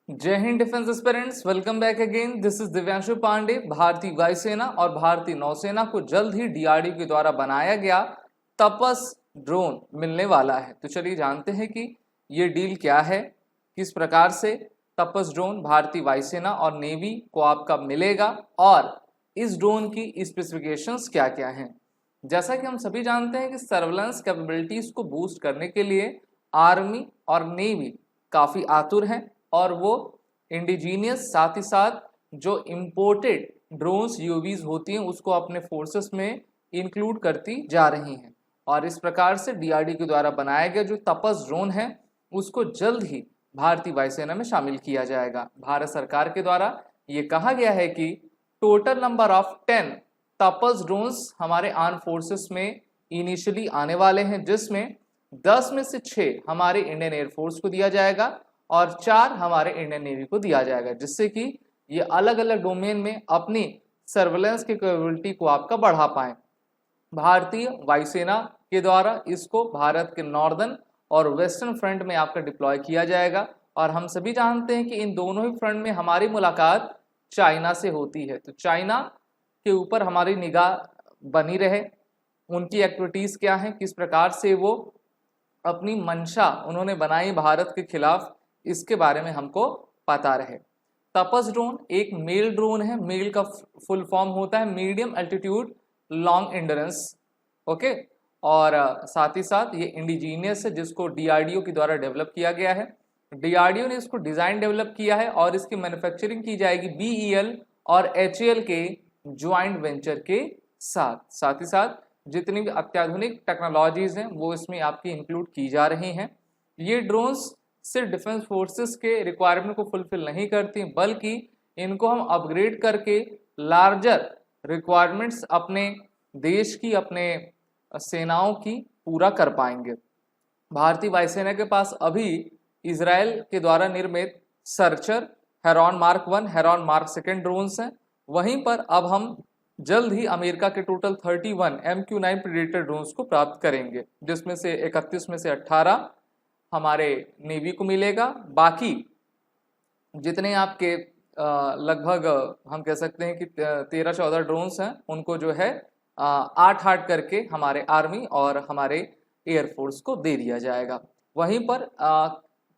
जय हिंद defence aspirants, welcome back again. This is Divyanshu Pandey. भारतीय वायुसेना और भारतीय नौसेना को जल्द ही डीआरडीओ के द्वारा बनाया गया तपस ड्रोन मिलने वाला है। तो चलिए जानते हैं कि ये डील क्या है, किस प्रकार से तपस ड्रोन भारतीय वायुसेना और नेवी को आपका मिलेगा और इस ड्रोन की स्पेसिफिकेशंस क्या क्या हैं। जैसा कि हम सभी जानते हैं कि सर्वेलेंस कैपेबिलिटीज को बूस्ट करने के लिए आर्मी और नेवी काफ़ी आतुर हैं और वो इंडिजीनियस साथ ही साथ जो इम्पोर्टेड ड्रोन्स यूवीज होती हैं उसको अपने फोर्सेस में इंक्लूड करती जा रही हैं। और इस प्रकार से डीआरडीओ के द्वारा बनाया गया जो तपस ड्रोन है उसको जल्द ही भारतीय वायुसेना में शामिल किया जाएगा। भारत सरकार के द्वारा ये कहा गया है कि टोटल नंबर ऑफ 10 तपस ड्रोन्स हमारे आर्म फोर्सेस में इनिशियली आने वाले हैं, जिसमें 10 में से 6 हमारे इंडियन एयरफोर्स को दिया जाएगा और 4 हमारे इंडियन नेवी को दिया जाएगा, जिससे कि ये अलग अलग डोमेन में अपनी सर्वेलेंस की कैपेबिलिटी को आपका बढ़ा पाए। भारतीय वायुसेना के द्वारा इसको भारत के नॉर्दर्न और वेस्टर्न फ्रंट में आपका डिप्लॉय किया जाएगा और हम सभी जानते हैं कि इन दोनों ही फ्रंट में हमारी मुलाकात चाइना से होती है। तो चाइना के ऊपर हमारी निगाह बनी रहे, उनकी एक्टिविटीज़ क्या हैं, किस प्रकार से वो अपनी मंशा उन्होंने बनाई भारत के खिलाफ, इसके बारे में हमको पता रहे। तपस ड्रोन एक मेल ड्रोन है। मेल का फुल फॉर्म होता है medium altitude long endurance, okay. और साथ ही साथ ये इंडिजीनियस है, जिसको डीआरडीओ के द्वारा डेवलप किया गया है। डीआरडीओ ने इसको डिज़ाइन डेवलप किया है और इसकी मैन्युफैक्चरिंग की जाएगी बीईएल और एचएएल के ज्वाइंट वेंचर के साथ ही साथ जितनी भी अत्याधुनिक टेक्नोलॉजीज हैं वो इसमें आपकी इंक्लूड की जा रही हैं। ये ड्रोन्स सिर्फ डिफेंस फोर्सेस के रिक्वायरमेंट को फुलफिल नहीं करती, बल्कि इनको हम अपग्रेड करके लार्जर रिक्वायरमेंट्स अपने देश की, अपने सेनाओं की पूरा कर पाएंगे। भारतीय वायुसेना के पास अभी इजराइल के द्वारा निर्मित searcher, heron mark 1, heron mark 2 drones हैं। वहीं पर अब हम जल्द ही अमेरिका के टोटल 31 MQ-9 प्रेडेटर ड्रोन्स को प्राप्त करेंगे, जिसमें से 31 में से 18 हमारे नेवी को मिलेगा। बाकी जितने आपके लगभग हम कह सकते हैं कि 13-14 ड्रोन्स हैं, उनको जो है 8-8 करके हमारे आर्मी और हमारे एयरफोर्स को दे दिया जाएगा। वहीं पर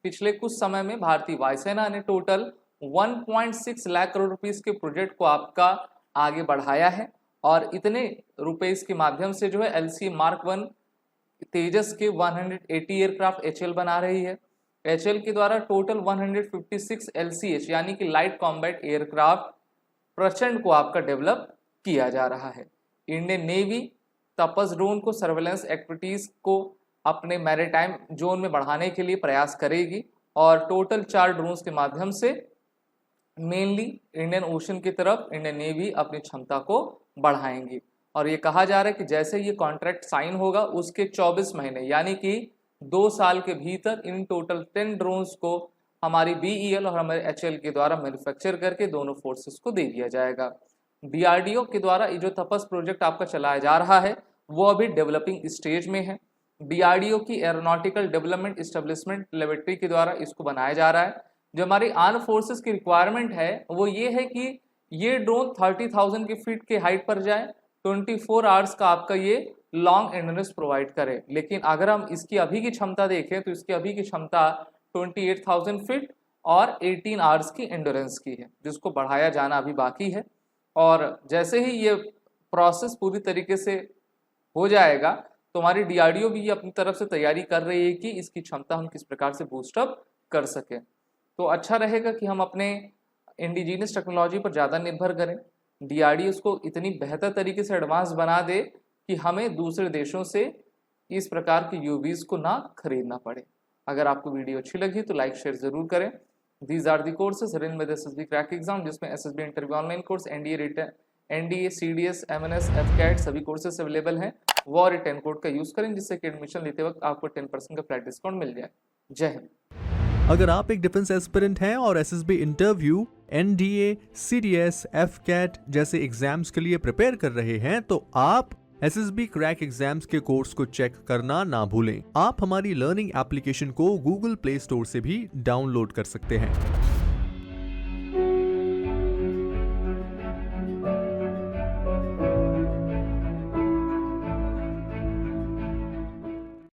पिछले कुछ समय में भारतीय वायुसेना ने टोटल 1.6 लाख करोड़ रुपीस के प्रोजेक्ट को आपका आगे बढ़ाया है और इतने रुपए के माध्यम से जो है LCA Mark 1 तेजस के 180 एयरक्राफ्ट एचएएल बना रही है। एचएएल के द्वारा टोटल 156 LCH यानी कि लाइट कॉम्बैट एयरक्राफ्ट प्रचंड को आपका डेवलप किया जा रहा है। इंडियन नेवी तपस ड्रोन को सर्वेलेंस एक्टिविटीज को अपने मैरीटाइम जोन में बढ़ाने के लिए प्रयास करेगी और टोटल 4 ड्रोन्स के माध्यम से मेनली इंडियन ओशन की तरफ इंडियन नेवी अपनी क्षमता को बढ़ाएंगी। और ये कहा जा रहा है कि जैसे ये कॉन्ट्रैक्ट साइन होगा उसके 24 महीने यानी कि 2 साल के भीतर इन टोटल 10 ड्रोन्स को हमारी बीईएल और हमारे एचएएल के द्वारा मैन्युफैक्चर करके दोनों फोर्सेस को दे दिया जाएगा। डीआरडीओ के द्वारा ये जो तपस प्रोजेक्ट आपका चलाया जा रहा है वो अभी डेवलपिंग स्टेज में है। डीआरडीओ की एरोनॉटिकल डेवलपमेंट एस्टेब्लिशमेंट लेबोरेटरी के द्वारा इसको बनाया जा रहा है। जो हमारी आर्म फोर्सेस की रिक्वायरमेंट है वो ये है कि ये ड्रोन 30,000 की फीट के हाइट पर जाए, 24 आवर्स का आपका ये लॉन्ग एंड्योरेंस प्रोवाइड करे। लेकिन अगर हम इसकी अभी की क्षमता देखें तो इसकी अभी की क्षमता 28,000 फीट और 18 आवर्स की एंड्योरेंस की है, जिसको बढ़ाया जाना अभी बाकी है। और जैसे ही ये प्रोसेस पूरी तरीके से हो जाएगा तो हमारी डीआरडीओ भी अपनी तरफ से तैयारी कर रही है कि इसकी क्षमता हम किस प्रकार से बूस्टअप कर सकें। तो अच्छा रहेगा कि हम अपने इंडिजीनियस टेक्नोलॉजी पर ज़्यादा निर्भर करें। डीआरडीओ उसको इतनी बेहतर तरीके से एडवांस बना दे कि हमें दूसरे देशों से इस प्रकार के यूवीज को ना खरीदना पड़े। अगर आपको वीडियो अच्छी लगी तो लाइक शेयर ज़रूर करें। These are the courses run with SSB crack exam, जिसमें SSB interview online course, NDA written, NDA, CDS, MNS, AFCAT सभी कोर्सेज अवेलेबल हैं। वो और 10 कोड का यूज़ करें, जिससे कि एडमिशन लेते वक्त आपको 10% का फ्लैट डिस्काउंट मिल जाए। जय हिंद। अगर आप एक डिफेंस एस्पिरेंट हैं और SSB interview, NDA, CDS, AFCAT जैसे एग्जाम्स के लिए प्रिपेयर कर रहे हैं तो आप एसएसबी क्रैक एग्जाम्स के कोर्स को चेक करना ना भूलें। आप हमारी लर्निंग एप्लीकेशन को गूगल प्ले स्टोर से भी डाउनलोड कर सकते हैं।